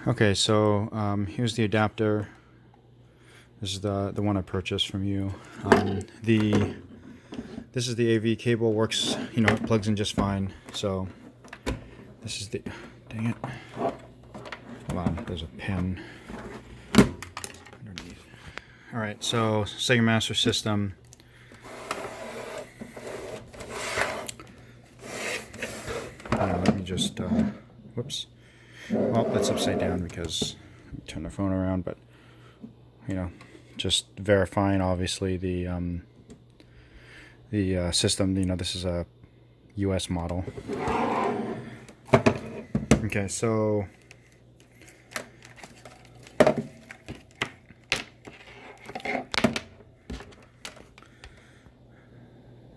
Okay, so here's the adapter. This is the one I purchased from you. This is the AV cable, works, you know, it plugs in just fine. So this is the, dang it. Hold on, there's a pin underneath. All right, so Sega Master System. Let me just, whoops. Well, that's upside down because I turn the phone around, but you know, just verifying obviously the system. You know, this is a US model. Okay, so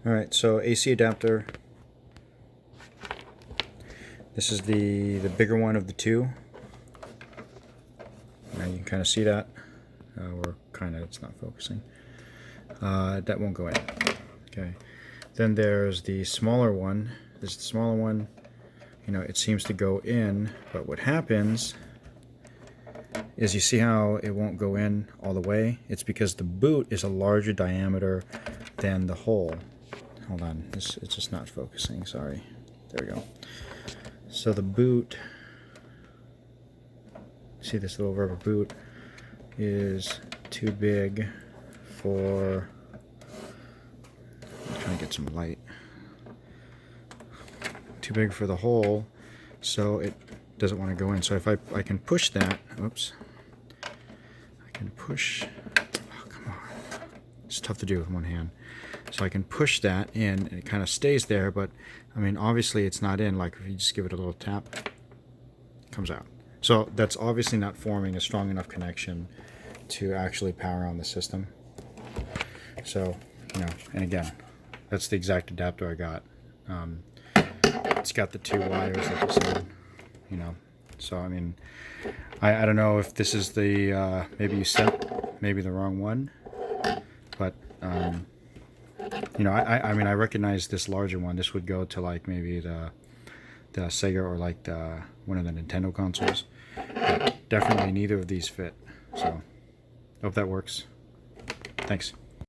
all right, so AC adapter. This is the bigger one of the two. Now you can kind of see that, or kind of, it's not focusing. That won't go in. Okay. Then there's the smaller one. This is the smaller one. You know, it seems to go in, but what happens is, you see how it won't go in all the way? It's because the boot is a larger diameter than the hole. Hold on, it's just not focusing, sorry. There we go. So the boot, see this little rubber boot, is too big for, I'm trying to get some light, too big for the hole, so it doesn't want to go in. So if I can push that, oops, I can push, oh come on, it's tough to do with one hand. So I can push that in and it kind of stays there, but I mean obviously it's not in. Like if you just give it a little tap, it comes out. So that's obviously not forming a strong enough connection to actually power on the system. So, you know, and again, that's the exact adapter I got. It's got the two wires like I said, you know. So I mean, I don't know if this is the maybe you sent maybe the wrong one, but you know, I mean I recognize this larger one. This would go to like maybe the Sega or like one of the Nintendo consoles. But definitely neither of these fit. So hope that works. Thanks.